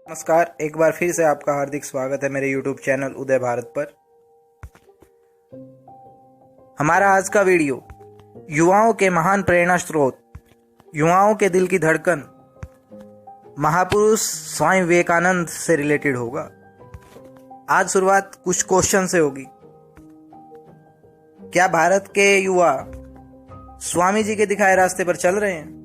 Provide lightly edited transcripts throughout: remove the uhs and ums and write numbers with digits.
नमस्कार, एक बार फिर से आपका हार्दिक स्वागत है मेरे YouTube चैनल उदय भारत पर। हमारा आज का वीडियो युवाओं के महान प्रेरणा स्रोत, युवाओं के दिल की धड़कन, महापुरुष स्वामी विवेकानंद से रिलेटेड होगा। आज शुरुआत कुछ क्वेश्चन से होगी। क्या भारत के युवा स्वामी जी के दिखाए रास्ते पर चल रहे हैं?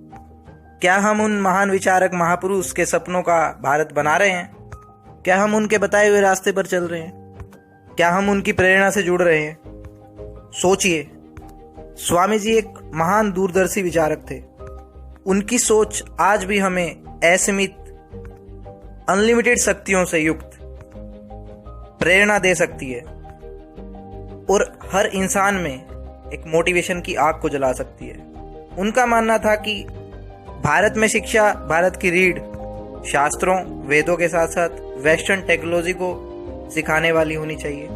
क्या हम उन महान विचारक महापुरुष के सपनों का भारत बना रहे हैं? क्या हम उनके बताए हुए रास्ते पर चल रहे हैं? क्या हम उनकी प्रेरणा से जुड़ रहे हैं? सोचिए, स्वामी जी एक महान दूरदर्शी विचारक थे। उनकी सोच आज भी हमें असीमित अनलिमिटेड शक्तियों से युक्त प्रेरणा दे सकती है और हर इंसान में एक मोटिवेशन की आग को जला सकती है। उनका मानना था कि भारत में शिक्षा भारत की रीढ़, शास्त्रों, वेदों के साथ साथ वेस्टर्न टेक्नोलॉजी को सिखाने वाली होनी चाहिए।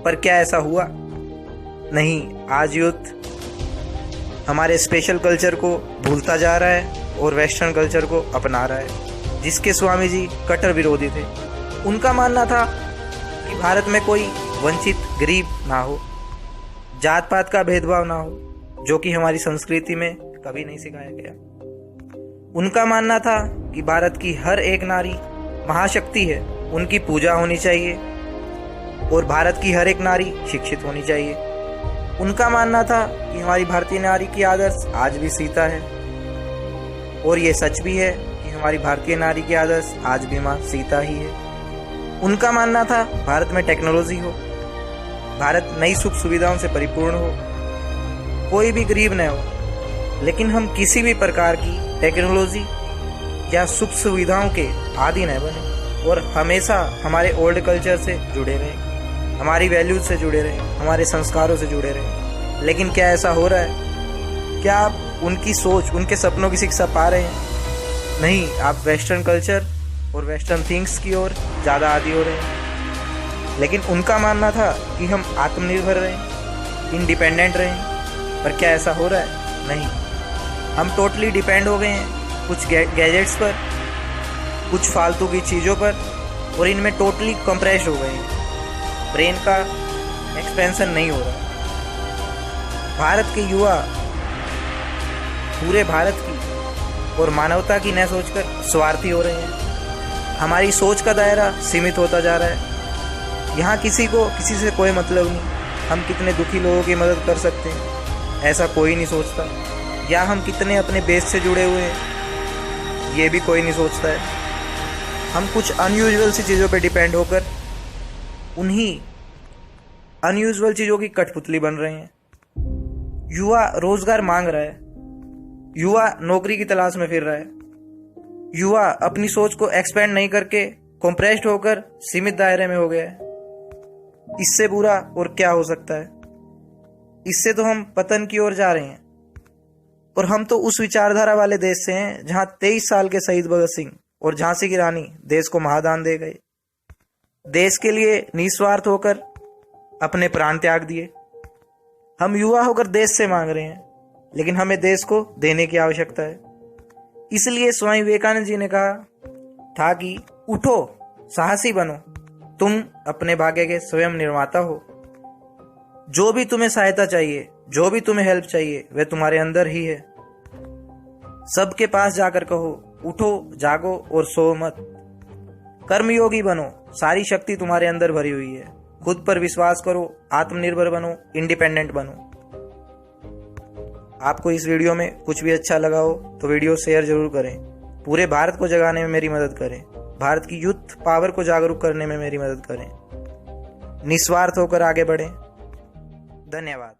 पर क्या ऐसा हुआ? नहीं। आज यूथ हमारे स्पेशल कल्चर को भूलता जा रहा है और वेस्टर्न कल्चर को अपना रहा है, जिसके स्वामी जी कट्टर विरोधी थे। उनका मानना था कि भारत में कोई वंचित गरीब ना हो, जात पात का भेदभाव ना हो, जो कि हमारी संस्कृति में कभी नहीं सिखाया गया। उनका मानना था कि भारत की हर एक नारी महाशक्ति है, उनकी पूजा होनी चाहिए और भारत की हर एक नारी शिक्षित होनी चाहिए। उनका मानना था कि हमारी भारतीय नारी की आदर्श आज भी सीता है और ये सच भी है कि हमारी भारतीय नारी की आदर्श आज भी माँ सीता ही है। उनका मानना था भारत में टेक्नोलॉजी हो, भारत नई सुख सुविधाओं से परिपूर्ण हो, कोई भी गरीब न हो, लेकिन हम किसी भी प्रकार की टेक्नोलॉजी या सुख सुविधाओं के आदी न बने और हमेशा हमारे ओल्ड कल्चर से जुड़े रहें, हमारी वैल्यूज से जुड़े रहें, हमारे संस्कारों से जुड़े रहें। लेकिन क्या ऐसा हो रहा है? क्या आप उनकी सोच, उनके सपनों की शिक्षा पा रहे हैं? नहीं, आप वेस्टर्न कल्चर और वेस्टर्न थिंग्स की ओर ज़्यादा आदी हो रहे हैं। लेकिन उनका मानना था कि हम आत्मनिर्भर रहें, इंडिपेंडेंट रहें। पर क्या ऐसा हो रहा है? नहीं, हम टोटली डिपेंड हो गए हैं कुछ गैजेट्स पर, कुछ फालतू की चीज़ों पर, और इनमें टोटली कंप्रेस हो गए हैं। ब्रेन का एक्सपेंशन नहीं हो रहा। भारत के युवा पूरे भारत की और मानवता की न सोचकर स्वार्थी हो रहे हैं। हमारी सोच का दायरा सीमित होता जा रहा है। यहाँ किसी को किसी से कोई मतलब नहीं। हम कितने दुखी लोगों की मदद कर सकते हैं, ऐसा कोई नहीं सोचता। या हम कितने अपने बेस से जुड़े हुए हैं, ये भी कोई नहीं सोचता है। हम कुछ अनयूजुअल सी चीज़ों पे डिपेंड होकर उन्हीं अनयूजुअल चीज़ों की कठपुतली बन रहे हैं। युवा रोजगार मांग रहा है, युवा नौकरी की तलाश में फिर रहा है। युवा अपनी सोच को एक्सपेंड नहीं करके कॉम्प्रेस्ड होकर सीमित दायरे में हो गया है। इससे बुरा और क्या हो सकता है? इससे तो हम पतन की ओर जा रहे हैं। और हम तो उस विचारधारा वाले देश से हैं जहां 23 साल के शहीद भगत सिंह और झांसी की रानी देश को महादान दे गए, देश के लिए निस्वार्थ होकर अपने प्राण त्याग दिए। हम युवा होकर देश से मांग रहे हैं, लेकिन हमें देश को देने की आवश्यकता है। इसलिए स्वामी विवेकानंद जी ने कहा था कि उठो, साहसी बनो, तुम अपने भाग्य के स्वयं निर्माता हो। जो भी तुम्हें सहायता चाहिए, जो भी तुम्हें हेल्प चाहिए, वह तुम्हारे अंदर ही है। सबके पास जाकर कहो, उठो, जागो और सो मत। कर्मयोगी बनो, सारी शक्ति तुम्हारे अंदर भरी हुई है। खुद पर विश्वास करो, आत्मनिर्भर बनो, इंडिपेंडेंट बनो। आपको इस वीडियो में कुछ भी अच्छा लगा हो तो वीडियो शेयर जरूर करें। पूरे भारत को जगाने में मेरी मदद करें। भारत की यूथ पावर को जागरूक करने में मेरी मदद करें। निस्वार्थ होकर आगे बढ़ें। धन्यवाद।